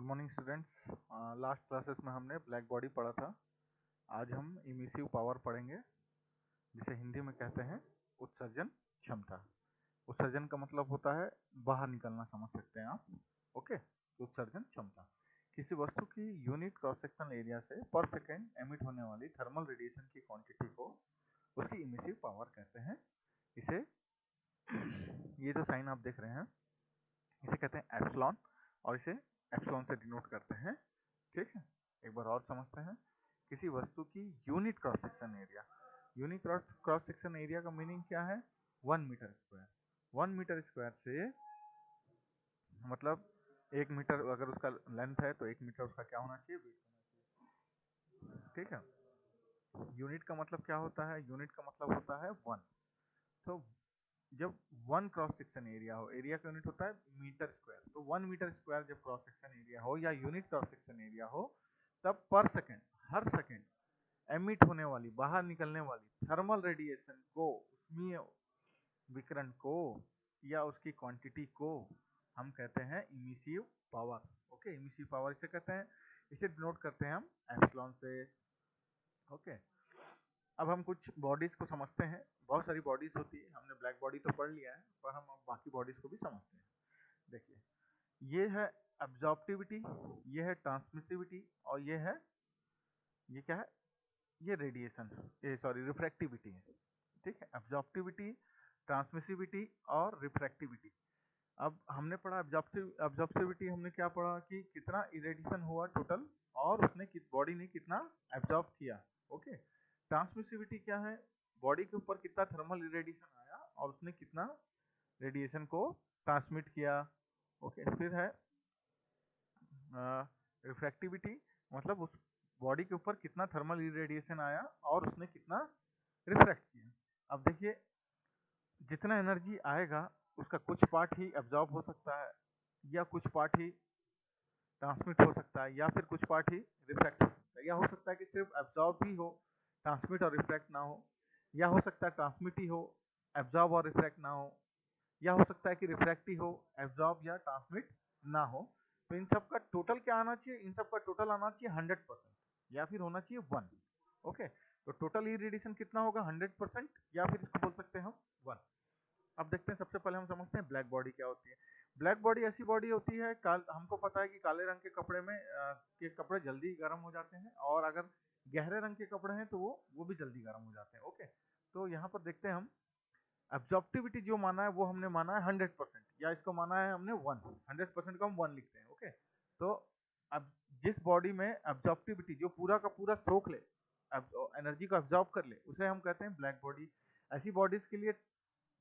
Morning students. Last classes में हमने black body पढ़ा था। आज हम इमिसिव पावर पढ़ेंगे, जिसे हिंदी में कहते हैं उत्सर्जन क्षमता। उत्सर्जन का मतलब होता है बाहर निकलना, समझ सकते हैं आप। ओके, तो उत्सर्जन क्षमता किसी वस्तु की यूनिट क्रॉस सेक्शनल एरिया से पर सेकेंड एमिट होने वाली थर्मल रेडिएशन की क्वांटिटी को उसकी इमिसिव पावर कहते हैं। इसे ये जो साइन आप देख रहे हैं इसे कहते हैं एप्सिलॉन, और इसे एप्सिलॉन से डिनोट करते हैं। ठीक है, एक बार और समझते हैं। किसी वस्तु की unit cross section area, unit cross section area का मीनिंग क्या है? 1 मीटर स्क्वायर। 1 मीटर स्क्वायर से मतलब 1 मीटर अगर उसका लेंथ है तो 1 मीटर उसका क्या होना चाहिए? विड्थ होना चाहिए। ठीक है, यूनिट का मतलब क्या होता है? यूनिट का मतलब होता है 1। तो जब 1 क्रॉस सेक्शन एरिया हो, एरिया का यूनिट होता है मीटर स्क्वायर, तो 1 मीटर स्क्वायर जब क्रॉस सेक्शन एरिया हो या यूनिट क्रॉस सेक्शन एरिया हो, तब पर सेकेंड, हर सेकेंड एमिट होने वाली, बाहर निकलने वाली थर्मल रेडिएशन को, उसमें विकिरण को या उसकी क्वांटिटी को हम कहते हैं emissive power. Okay, emissive power इसे कहते हैं। इसे डिनोट करते हैं हम एप्सिलॉन से। ओके, अब हम कुछ बॉडीज को समझते हैं। बहुत सारी बॉडीज होती है, हमने ब्लैक बॉडी तो पढ़ लिया है, पर हम अब बाकी बॉडीज को भी समझते हैं। देखिए, ये है एब्जॉर्प्टिविटी, ये है ट्रांसमिसिविटी, और ये क्या है? ये रेडिएशन, ये सॉरी रिफ्रैक्टिविटी है। ठीक है, एब्जॉर्प्टिविटी, ट्रांसमिसिविटी और रिफ्रैक्टिविटी। अब हमने पढ़ा एब्जॉर्प्टिविटी, हमने क्या पढ़ा कि कितना इरेडिएशन हुआ टोटल, और उसने बॉडी ने कितना एब्जॉर्ब किया। ओके, ट्रांसमिसिविटी क्या है? बॉडी के ऊपर कितना थर्मल इरेडिएशन आया और उसने कितना रेडिएशन को ट्रांसमिट किया। ओके, फिर है रिफ्रैक्टिविटी, मतलब उस बॉडी के ऊपर कितना थर्मल इरेडिएशन आया और उसने कितना रिफ्रैक्ट किया। अब देखिए, जितना एनर्जी आएगा उसका कुछ पार्ट ही एब्जॉर्ब हो सकता है, या कुछ पार्ट ही ट्रांसमिट हो सकता है, या फिर कुछ पार्ट ही रिफ्रैक्ट हो सकता है, या हो सकता है कि सिर्फ एब्जॉर्ब ही हो, ट्रांसमिट और रिफ्रैक्ट ना हो, या हो सकता है ट्रांसमिट ही हो, एब्जॉर्ब और रिफ्रैक्ट ना हो, या हो सकता है कि रिफ्रैक्ट ही हो, एब्जॉर्ब या ट्रांसमिट ना हो। तो इन सब का टोटल क्या आना चाहिए? इन सब का टोटल आना चाहिए 100%, या फिर होना चाहिए 1। ओके, तो टोटल इरेडिएशन कितना होगा? 100%, या फिर इसको बोल सकते हैं हम 1। अब देखते हैं, सबसे पहले हम समझते हैं ब्लैक बॉडी क्या होती है। ब्लैक बॉडी ऐसी बॉडी होती है, हमको पता है कि काले रंग के कपड़े में के कपड़े जल्दी गर्म हो जाते हैं, और अगर गहरे रंग के कपड़े हैं तो वो भी जल्दी गर्म हो जाते हैं। ओके, तो यहाँ पर देखते हैं हम एब्जॉर्प्टिविटी जो माना है वो हमने माना है 100%, या इसको माना है हमने 1। 100% को हम 1 लिखते हैं। ओके, तो अब जिस बॉडी में एब्जॉर्प्टिविटी जो पूरा का पूरा सोख ले, एनर्जी को एब्जॉर्ब कर ले, उसे हम कहते हैं ब्लैक बॉडी। ऐसी बॉडीज के लिए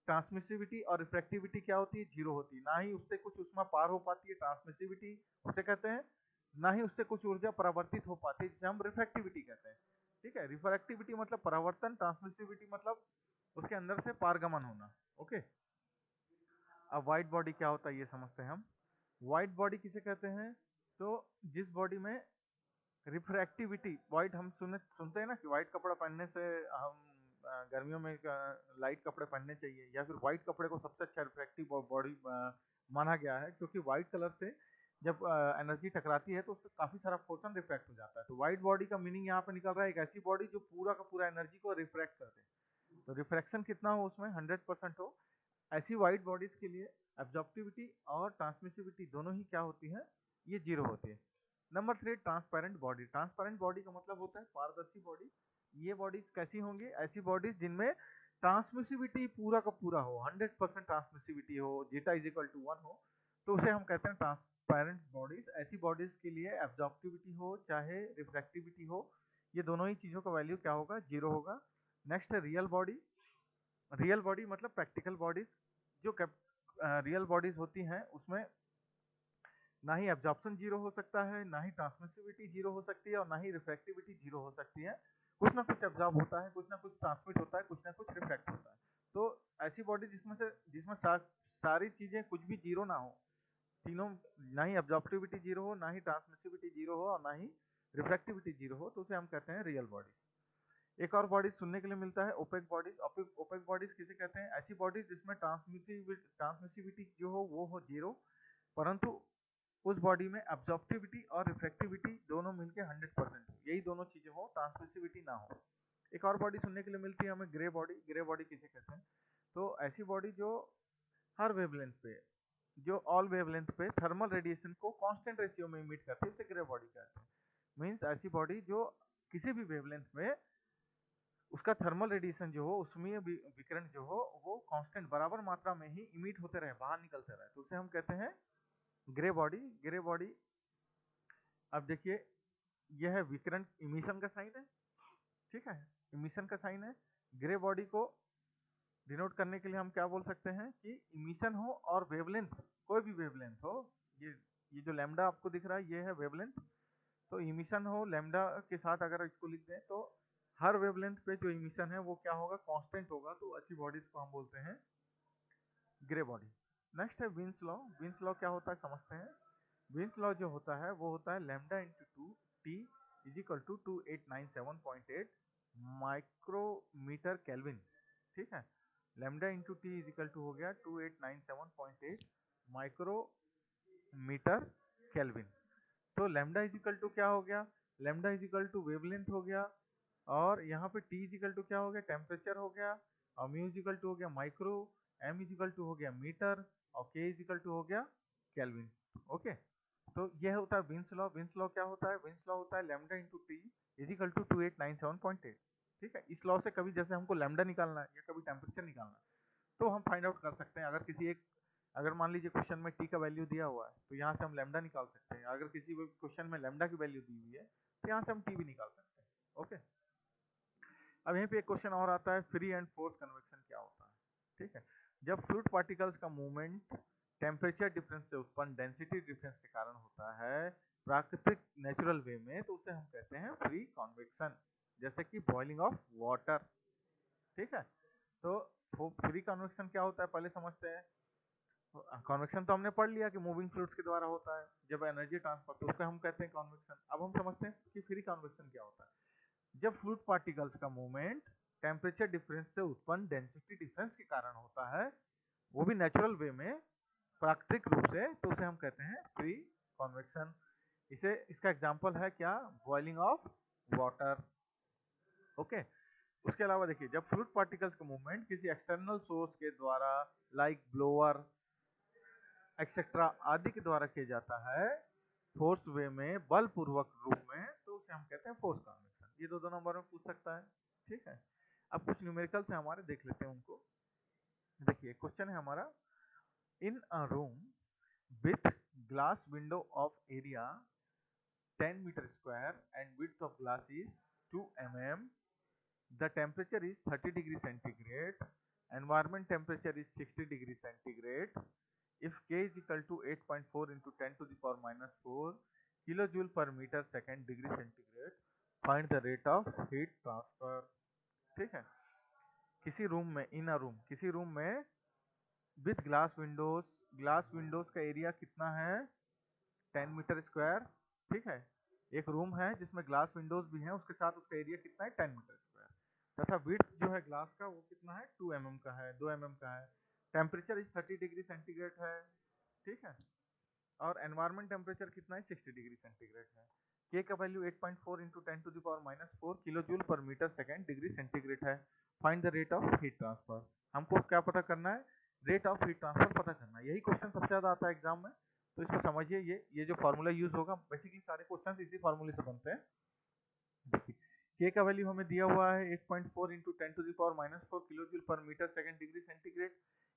ट्रांसमिसिविटी और रिफ्रैक्टिविटी क्या होती है? 0 होती है। ना ही उससे कुछ ऊष्मा पार हो पाती है, ट्रांसमिसिविटी उसे कहते हैं, ना ही उससे कुछ ऊर्जा परावर्तित हो पाती है, जिसे हम रिफ्रैक्टिविटी कहते हैं। ठीक है, रिफ्रैक्टिविटी मतलब परावर्तन, ट्रांसमिसिविटी मतलब उसके अंदर से पारगमन होना। ओके, अब व्हाइट बॉडी क्या होता है ये समझते हैं हम। व्हाइट बॉडी किसे कहते हैं? तो जिस बॉडी में रिफ्रैक्टिविटी, व्हाइट हम सुनते हैं ना कि व्हाइट कपड़ा पहनने से हम गर्मियों में लाइट कपड़े पहनने चाहिए, या फिर व्हाइट कपड़े को सबसे अच्छा रिफ्रैक्टिव बॉडी माना गया है, क्योंकि व्हाइट कलर से जब एनर्जी टकराती है तो उसका काफी सारा पोर्शन रिफ्रैक्ट हो जाता है। तो व्हाइट बॉडी का मीनिंग यहाँ पे निकल रहा है एक ऐसी बॉडी जो पूरा का पूरा एनर्जी को रिफ्रैक्ट कर दे। तो रिफ्रैक्शन कितना हो उसमें? 100% हो। ऐसी व्हाइट बॉडीज के लिए एब्जॉर्प्टिविटी और ट्रांसमिसिविटी दोनों ही क्या होती है? ये 0 होती है। Number 3, transparent body. Transparent body का मतलब होता है पारदर्शी बॉडी। ये बॉडीज कैसी होंगी? ऐसी बॉडीज जिनमें ट्रांसमिसिविटी पूरा का पूरा हो, 100% ट्रांसमिसिविटी हो, जीटा इज इक्वल टू 1 हो, तो उसे हम कहते हैं ट्रांसपेरेंट बॉडीज। ऐसी बॉडीज के लिए एब्जॉर्प्टिविटी हो चाहे रिफ्रैक्टिविटी हो, ये दोनों ही चीजों का वैल्यू क्या होगा? 0 होगा। नेक्स्ट है रियल बॉडी। रियल बॉडी मतलब प्रैक्टिकल बॉडीज। जो रियल बॉडीज होती हैं उसमें ना ही एब्जॉर्प्शन 0 हो सकता है, ना ही ट्रांसमिसिविटी 0 हो सकती है, और ना ही रिफ्रैक्टिविटी 0 हो सकती है। कुछ ना कुछ एब्जॉर्ब होता है, कुछ ना कुछ ट्रांसमिट होता है, कुछ ना कुछ रिफ्रैक्ट होता है। तो ऐसी बॉडी जिसमें सारी चीजें कुछ भी 0 ना हो, तीनों, ना ही एब्जॉर्प्टिविटी 0 हो, ना ही ट्रांसमिसिविटी 0 हो, और ना ही रिफ्रैक्टिविटी 0 हो, तो उसे हम कहते हैं रियल बॉडी। एक और बॉडीज सुनने के लिए मिलता है ओपेक बॉडीज। ओपेक बॉडीज किसे कहते हैं? ऐसी बॉडीज जिसमें ट्रांसमिसिविटी जो हो वो हो 0, परंतु उस बॉडी में एब्जॉर्प्टिविटी और रिफ्लेक्टिविटी दोनों मिलके 100%, यही दोनों चीजें हो, ट्रांसमिसिविटी ना हो। एक और बॉडी सुनने के लिए मिलती है हमें, ग्रे बॉडी। ग्रे बॉडी किसे कहते हैं? तो ऐसी बॉडी जो हर वेवलेंथ पे, जो ऑल वेवलेंथ पे थर्मल रेडिएशन को कांस्टेंट रेशियो में इमिट करती है, उसे ग्रे बॉडी कहते हैं। मींस ऐसी बॉडी जो किसी भी वेवलेंथ में उसका थर्मल रेडिएशन जो हो, उसमें विकिरण जो हो वो कांस्टेंट बराबर मात्रा में ही इमिट होते रहे, बाहर निकलते रहे, तो उसे हम कहते हैं ग्रे बॉडी। ग्रे बॉडी, अब देखिए यह है विकिरण इमिशन का साइन है, ठीक है, इमिशन का साइन है। ग्रे बॉडी को डिनोट करने के लिए हम क्या बोल सकते हैं कि इमिशन हो और वेवलेंथ, कोई भी वेवलेंथ हो, ये जो लैम्डा आपको दिख रहा है ये है वेवलेंथ, तो इमिशन हो लैम्डा के साथ अगर इसको लिख दें तो हर वेवलेंथ पे जो इमिशन है वो क्या होगा, कांस्टेंट होगा, तो ऐसी बॉडीज को हम बोलते हैं ग्रे बॉडी। नेक्स्ट है विन्स लॉ। विन्स लॉ क्या होता है समझते हैं। विन्स लॉ जो होता है वो होता है lambda into 2 T is equal to 2897.8 micrometre kelvin, ठीक है। Lambda into T is equal to हो गया 2897.8 माइक्रोमीटर केल्विन। तो लैम्डा इज इक्वल टू क्या हो गया, lambda is equal to wavelength हो गया, और यहाँ पे टी इज इक्वल टू क्या हो गया, टेम्परेचर हो गया, और म्यू इज इक्वल टू हो गया micro, M is equal to हो गया मीटर, और के इज इक्वल टू हो गया केल्विन। ओके, तो यह होता है विन्स लॉ। विन्स लॉ क्या होता है, विन्स लॉ होता है lambda into T is equal to 2897.8, ठीक है। इस लॉ से कभी जैसे हमको लैम्डा निकालना है या कभी टेम्परेचर निकालना है तो हम फाइंड आउट कर सकते हैं। अगर किसी एक, अगर मान लीजिए क्वेश्चन में टी का वैल्यू दिया हुआ है तो यहाँ से हम लैम्डा निकाल सकते हैं, अगर किसी क्वेश्चन में लैम्डा की वैल्यू दी हुई है तो यहाँ से हम टी भी निकाल सकते हैं। ओके, अब यहीं पे एक क्वेश्चन और आता है, फ्री एंड फोर्स कन्वेक्शन क्या होता है, ठीक है। जब फ्लूइड पार्टिकल्स का मूवमेंट टेम्परेचर डिफरेंस से उत्पन्न डेंसिटी डिफरेंस के कारण होता है प्राकृतिक नेचुरल वे में, तो उसे हम कहते हैं फ्री कन्वेक्शन, जैसे कि बॉइलिंग ऑफ वाटर, ठीक है। तो फ्री कन्वेक्शन क्या होता है पहले समझते हैं। कन्वेक्शन तो हमने पढ़ लिया कि मूविंग फ्लूइड्स के द्वारा होता है जब एनर्जी ट्रांसफर, तो उसको हम कहते हैं कन्वेक्शन। अब हम समझते हैं कि फ्री कन्वेक्शन क्या होता है। जब फ्लूइड पार्टिकल्स का मूवमेंट टेम्परेचर डिफरेंस से उत्पन्न डेंसिटी डिफरेंस के कारण होता है, वो भी नेचुरल वे में, प्राकृतिक रूप से, तो उसे हम कहते हैं फ्री कन्वेक्शन। इसे, इसका एग्जांपल है क्या, बॉइलिंग ऑफ वाटर। ओके, उसके अलावा देखिए जब फ्लूइड पार्टिकल्स का मूवमेंट किसी एक्सटर्नल सोर्स के द्वारा, लाइक ब्लोअर एक्सेट्रा आदि के द्वारा किया जाता है फोर्स वे में, बलपूर्वक रूप में, तो उसे हम कहते हैं फोर्स कन्वेक्शन। ये दो नंबर में पूछ सकता है, ठीक है। अब कुछ न्यूमेरिकल से हमारे देख लेते हैं उनको। देखिए क्वेश्चन है हमारा, in a room with glass window of area 10 metre square and width of glass is 2 mm, the temperature is 30 degree centigrade, environment temperature is 60 degree centigrade. If K is equal to 8.4 into 10 to the power minus 4 kilojoule per meter second degree centigrade, find the rate of heat transfer, ठीक है। किसी room में, इन a room, किसी room में with glass Windows, glass Windows का area कितना है 10 metre square, ठीक है। एक रूम है जिसमें ग्लास विंडोज भी हैं, उसके साथ उसका एरिया कितना है 10 मीटर स्क्वायर, तथा विड्थ जो है ग्लास का वो कितना है 2 mm का है, 2 mm का है। टेम्परेचर इज 30 डिग्री सेंटीग्रेड है, ठीक है। और एनवायरमेंट टेम्परेचर कितना है 60 डिग्री सेंटीग्रेड है। के का value 8.4 into 10 to the power minus 4 kilo joule पर मीटर सेकेंड डिग्री सेंटीग्रेड है। Find the rate of heat transfer. हमको क्या पता करना है, रेट ऑफ हीट ट्रांसफर पता करना है। यही क्वेश्चन सबसे ज्यादा आता है एग्जाम में, तो इसको समझिए। ये जो फॉर्मूला यूज होगा, बेसिकली सारे क्वेश्चंस इसी फॉर्मूले से बनते हैं। देखिए के का वैल्यू हमें दिया हुआ है 8.4 into 10 to the power minus 4 kilo joule पर metre second degree centigrade.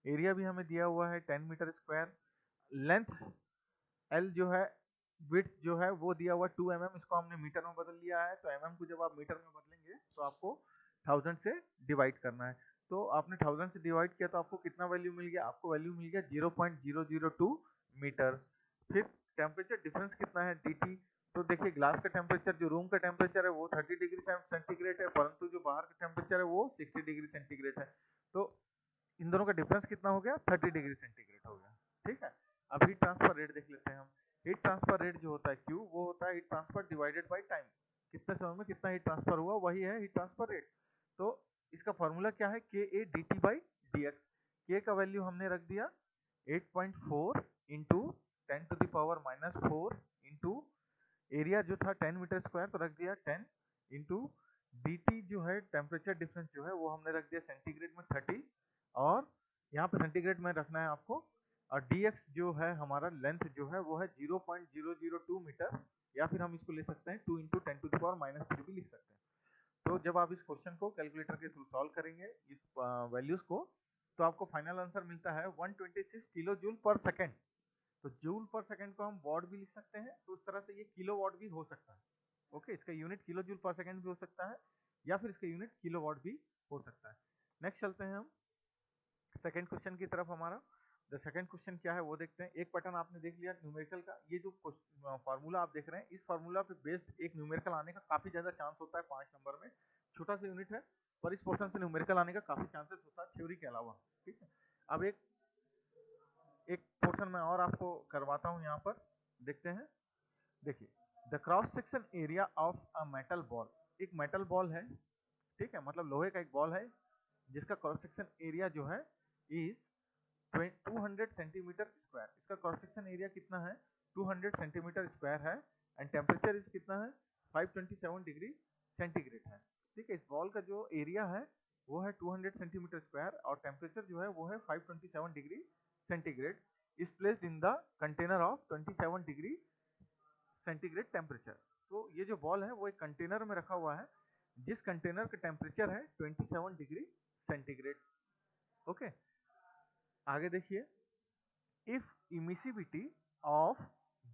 Area भी हमें दिया हुआ है 10 मीटर स्क्वायर। लेंथ एल जो है, विड्थ जो है वो दिया हुआ 2 mm, इसको हमने मीटर में बदल लिया है, तो mm को जब आप मीटर में बदलेंगे तो आपको 1000 से डिवाइड करना है। तो आपने 1000 से डिवाइड किया तो आपको कितना वैल्यू मिल गया, आपको वैल्यू मिल गया 0.002 मीटर। फिर टेम्परेचर डिफरेंस कितना है dt, तो देखिए ग्लास का टेम्परेचर, जो रूम का टेम्परेचर है वो 30 डिग्री सेंटीग्रेड है, परंतु जो बाहर का टेम्परेचर है वो 60 डिग्री सेंटीग्रेड है। तो इन दोनों का डिफरेंस कितना हो गया, 30 डिग्री सेंटीग्रेड हो गया, ठीक है। अब हीट ट्रांसफर रेट देख लेते हैं हम। हीट ट्रांसफर रेट जो होता है Q, वो होता है heat transfer divided by time, कितने समय में कितना हीट ट्रांसफर हुआ, वही है हीट ट्रांसफर रेट। तो इसका फॉर्मूला क्या है, KA dt by dx। K का वैल्यू हमने रख दिया 8.4 इंटू 10⁻⁴ इंटू एरिया जो था 10 मीटर स्क्वायर तो रख दिया 10 इंटू dt जो है टेम्परेचर डिफरेंस जो है वो हमने रख दिया सेंटीग्रेड में 30 और यहाँ पे सेंटीग्रेड में रखना है आपको और dx जो है हमारा लेंथ जो है वो है 0.002 मीटर या फिर हम इसको ले सकते हैं 2 इंटू 10⁻³ भी लिख सकते हैं। तो जब आप इस क्वेश्चन को कैलकुलेटर के थ्रू सॉल्व करेंगे इस वैल्यूज को तो आपको फाइनल आंसर मिलता है 126 किलो जूल पर सेकेंड। तो जूल पर सेकेंड को हम वॉट भी लिख सकते हैं तो उस तरह से ये किलो वॉट भी हो सकता है। ओके, इसका यूनिट किलो जूल पर सेकेंड भी हो सकता है या फिर इसका यूनिट किलो वॉट भी हो सकता है। नेक्स्ट चलते हैं हम सेकेंड क्वेश्चन की तरफ। हमारा द सेकेंड क्वेश्चन क्या है वो देखते हैं। एक पैटर्न आपने देख लिया न्यूमेरिकल का, ये जो फार्मूला आप देख रहे हैं इस फार्मूला पे बेस्ड एक न्यूमेरिकल आने का काफी ज्यादा चांस होता है 5 नंबर में। छोटा सा यूनिट है पर इस पोर्शन से न्यूमेरिकल आने का काफी चांसेस होता है थ्योरी के अलावा। ठीक है, अब एक पोर्शन में और आपको करवाता हूं, यहाँ पर देखते हैं। देखिए, the cross section area of a metal ball, एक मेटल बॉल है, ठीक है, मतलब लोहे का एक बॉल है जिसका क्रॉस सेक्शन एरिया जो है इज 200 सेंटीमीटर स्क्वायर। इसका क्रॉस सेक्शन एरिया कितना है 200 सेंटीमीटर स्क्वायर है एंड टेम्परेचर इज कितना है 527 डिग्री सेंटीग्रेड है। ठीक है, इस बॉल का जो एरिया है वो है 200 सेंटीमीटर स्क्वायर और टेम्परेचर जो है वो है 527 degree centigrade is placed in the container of 27 degree centigrade temperature. तो ये जो बॉल है वो एक कंटेनर में रखा हुआ है जिस कंटेनर का टेम्परेचर है 27 डिग्री सेंटीग्रेड। ओके, आगे देखिए, if emissivity of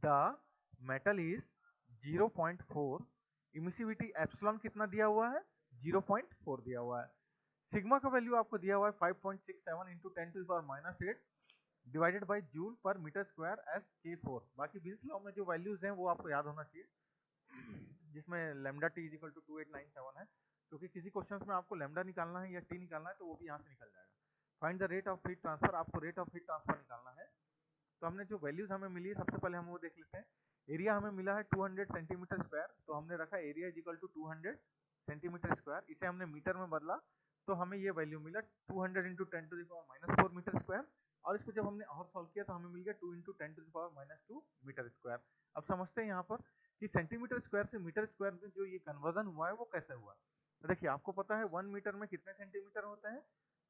the metal is 0.4, emissivity epsilon कितना दिया हुआ है 0.4 दिया हुआ है। सिग्मा का वैल्यू आपको दिया हुआ है 5.67 इंटू 10⁻⁸ डिवाइडेड बाई जूल पर मीटर स्क्वायर एस K4। बाकी बिल्स लॉ में जो वैल्यूज हैं वो आपको याद होना चाहिए जिसमें lambda T is equal to 2897 है, क्योंकि किसी क्वेश्चन में आपको लैम्डा निकालना है या टी निकालना है तो वो भी यहाँ से निकल जाएगा। Find the rate of heat transfer, आपको रेट ऑफ हीट ट्रांसफर निकालना है। तो हमने जो वैल्यूज हमें मिली है सबसे पहले हम वो देख लेते हैं। एरिया हमें मिला है 200 सेंटीमीटर स्क्वायर, तो हमने रखा area is equal to 200 centimetre square, इसे हमने मीटर में बदला तो हमें ये वैल्यू मिला 200 इंटू 10⁻⁴ मीटर स्क्वायर और इसको जब हमने और सॉल्व किया तो हमें मिल गया 2 इंटू 10⁻⁻² मीटर स्क्वायर। अब समझते हैं यहाँ पर कि सेंटीमीटर स्क्वायर से मीटर स्क्वायर में जो ये कन्वर्जन हुआ है वो कैसे हुआ। तो देखिए, आपको पता है 1 मीटर में कितने सेंटीमीटर होते हैं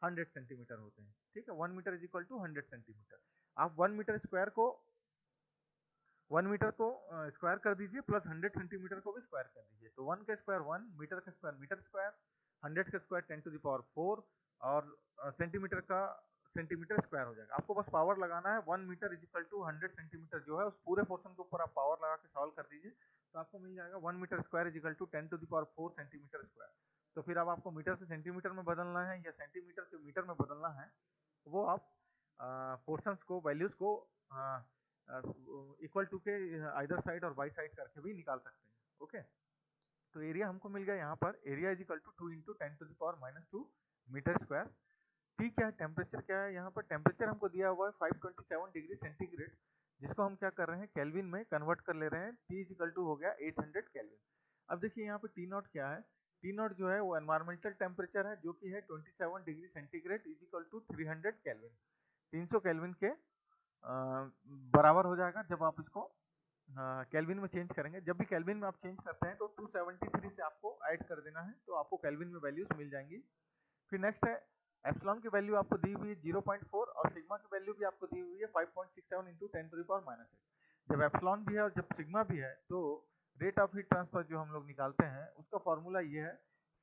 100 सेंटीमीटर होते हैं। ठीक है, 1 metre is equal to 100 centimetre. आप 1 मीटर को स्क्वायर कर दीजिए प्लस 100 सेंटीमीटर को भी स्क्वायर कर दीजिए। तो 1 का स्क्वायर 1, मीटर का स्क्वायर मीटर स्क्वायर, 100 का स्क्वायर 10⁴ और सेंटीमीटर का सेंटीमीटर स्क्वायर हो जाएगा। आपको बस पावर लगाना है 1 metre is equal to 100 centimetre जो है उस पूरे पोर्शन के ऊपर आप पावर लगा के सॉल्व कर दीजिए तो आपको मिल जाएगा 1 metre square is equal to 10⁴ centimetre square. तो फिर अब आपको मीटर से सेंटीमीटर में बदलना है या सेंटीमीटर से मीटर में बदलना है, वो आप पोर्शंस को वैल्यूज को इक्वल टू के आइदर साइड और बाई साइड करके भी निकाल सकते हैं। ओके, तो एरिया हमको मिल गया यहाँ पर, area is equal to 2 into 10⁻⁻² metre square. T क्या है, टेम्परेचर क्या है, यहाँ पर टेम्परेचर हमको दिया हुआ है 527 डिग्री सेंटीग्रेड जिसको हम क्या कर रहे हैं केल्विन में कन्वर्ट कर ले रहे हैं। टी इज इक्वल टू हो गया 800 केल्विन। अब देखिए यहाँ पे टी नॉट क्या है, टी नॉट जो है वो एनवायरमेंटल टेम्परेचर है जो कि है 27 degree centigrade is equal to 300 kelvin. 300 kelvin के बराबर हो जाएगा जब आप इसको केल्विन में चेंज करेंगे। जब भी केल्विन में आप चेंज करते हैं तो 273 से आपको ऐड कर देना है तो आपको केल्विन में वैल्यूज मिल जाएंगी। फिर नेक्स्ट है एप्सिलॉन की वैल्यू आपको दी हुई है 0.4 और सिग्मा की वैल्यू भी आपको दी हुई है 5.67 इंटू 10⁻⁻8। जब एप्सिलॉन भी है और जब सिग्मा भी है तो रेट ऑफ हीट ट्रांसफर जो हम लोग निकालते हैं उसका फॉर्मूला ये है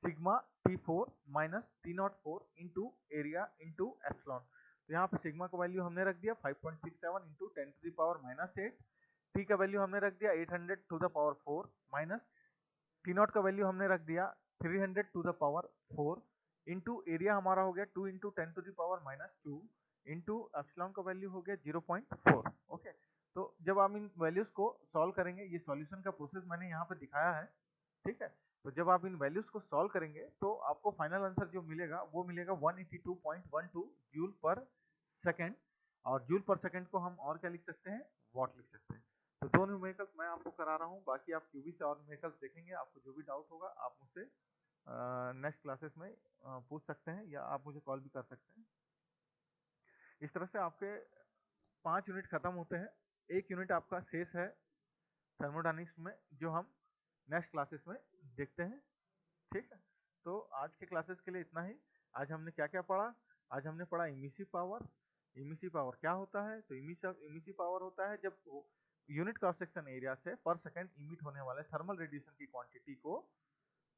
sigma T4 minus T04 into area into epsilon. तो यहाँ पे सिग्मा का वैल्यू हमने रख दिया 5.67 इंटू 10⁻⁻8, टी का वैल्यू हमने रख दिया 800 to the power 4 minus T nought का वैल्यू हमने रख दिया 300 to the power 4 into area हमारा हो गया 2 इंटू 10⁻⁻² इंटू एप्सिलॉन का वैल्यू हो गया 0.4। ओके, तो जब हम इन वैल्यूज को सॉल्व करेंगे, ये सॉल्यूशन का प्रोसेस मैंने यहाँ पे दिखाया है। ठीक है, तो जब आप इन वैल्यूज को सॉल्व करेंगे तो आपको फाइनल आंसर जो मिलेगा वो मिलेगा 182.12 जूल पर सेकेंड। और जूल पर सेकेंड को हम और क्या लिख सकते हैं, वॉट लिख सकते हैं। तो दो न्यूमेरिकल्स मैं आपको करा रहा हूँ, बाकी आप क्यूबी से और न्यूमेरिकल्स देखेंगे। आपको जो भी डाउट होगा आप मुझसे नेक्स्ट क्लासेस में पूछ सकते हैं या आप मुझे कॉल भी कर सकते हैं। इस तरह से आपके 5 यूनिट खत्म होते हैं एक यूनिट आपका शेष है थर्मोडायनेमिक्स में, जो हम नेक्स्ट क्लासेस में देखते हैं। ठीक है, तो आज के क्लासेस के लिए इतना ही। आज हमने क्या क्या पढ़ा? आज हमने पढ़ा इमिसिव पावर। इमिसिव पावर क्या होता है? तो इमिसिव पावर होता है जब यूनिट क्रॉस सेक्शन एरिया से पर सेकंड इमिट होने वाले थर्मल रेडिएशन की क्वांटिटी को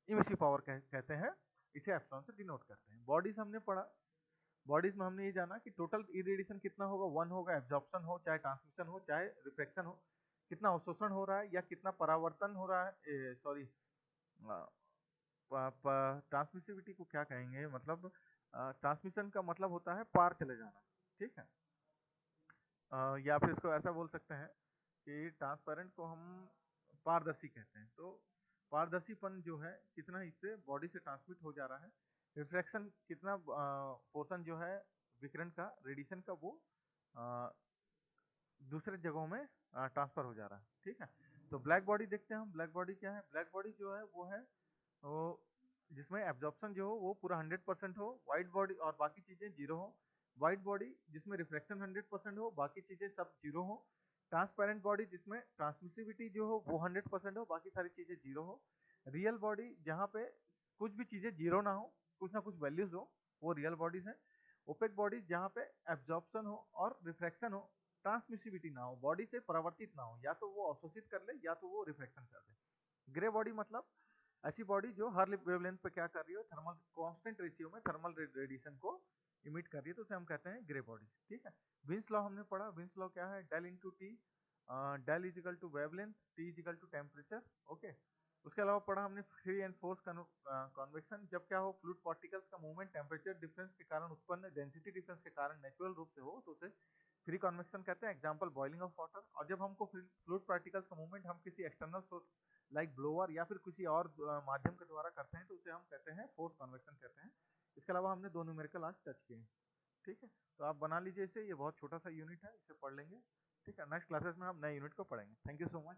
इमिसिव पावर कहते हैं। इसे एप्सिलॉन से डिनोट करते हैं। बॉडीज हमने पढ़ा। बॉडीज में हमने ये जाना कि टोटल इरेडिएशन कितना होगा, 1 होगा, एब्जॉर्प्शन हो चाहे ट्रांसमिशन हो चाहे रिफ्लेक्शन हो, कितना अवशोषण हो रहा है या कितना परावर्तन हो रहा है, सॉरी ट्रांसमिसिविटी को क्या कहेंगे, मतलब ट्रांसमिशन का मतलब होता है पार चले जाना। ठीक है, या फिर इसको ऐसा बोल सकते हैं कि ट्रांसपेरेंट को हम पारदर्शी कहते हैं। तो पारदर्शीपन जो है कितना इससे बॉडी से ट्रांसमिट हो जा रहा है, रिफ्रैक्शन कितना पोर्शन जो है विकिरण का, रेडिएशन का, वो दूसरे जगहों में ट्रांसफर हो जा रहा है। ठीक है, तो ब्लैक बॉडी देखते हैं हम। ब्लैक बॉडी क्या है? ब्लैक बॉडी जो है वो है वो जिसमें एब्जॉर्प्शन जो हो वो पूरा 100% हो, व्हाइट बॉडी और बाकी चीजें जीरो हो। व्हाइट बॉडी जिसमें रिफ्लेक्शन 100% हो, बाकी चीजें सब जीरो हो। ट्रांसपेरेंट बॉडी जिसमें ट्रांसमिसिविटी जो हो वो 100% हो, बाकी सारी चीजें जीरो हो। रियल बॉडी जहाँ पे कुछ भी चीजें जीरो ना हो, कुछ ना कुछ वैल्यूज हो, वो रियल बॉडीज है। ओपेक बॉडीज जहाँ पे एब्जॉर्प्शन हो और रिफ्लेक्शन हो, ट्रांसमिसिविटी ना हो, बॉडी से परावर्तित ना हो, या तो वो अवशोषित कर ले या तो वो रिफ्लेक्शन कर दे। ग्रे बॉडी मतलब ऐसी बॉडी जो हर वेवलेंथ पे क्या कर रही हो, थर्मल कांस्टेंट रेशियो में थर्मल रेडिएशन को इमिट कर रही है, तो उसे हम कहते हैं ग्रे बॉडी। ठीक है, विंस लॉ हमने पढ़ा। विंस लॉ क्या है? Del into T, del is equal to wavelength, T is equal to temperature. Okay, उसके अलावा पढ़ा हमने फ्री एंड फोर्स कन्वेक्शन। जब क्या हो, फ्लूइड पार्टिकल्स का मूवमेंट टेम्परेचर डिफरेंस के कारण उत्पन्न डेंसिटी डिफरेंस के कारण नेचुरल रूप से हो तो उसे फ्री कन्वेक्शन कहते हैं। Example boiling of water. और जब हमको फ्लूइड पार्टिकल्स का मूवमेंट हम किसी एक्सटर्नल सोर्स लाइक ब्लोअर या फिर किसी और माध्यम के द्वारा करते हैं तो उसे हम कहते हैं फोर्स कन्वेक्शन कहते हैं। इसके अलावा हमने 2 न्यूमेरिकल आज टच किए हैं। ठीक है, तो आप बना लीजिए इसे, ये बहुत छोटा सा यूनिट है, इसे पढ़ लेंगे। ठीक है, नेक्स्ट क्लासेस में हम नए यूनिट को पढ़ेंगे। Thank you so much.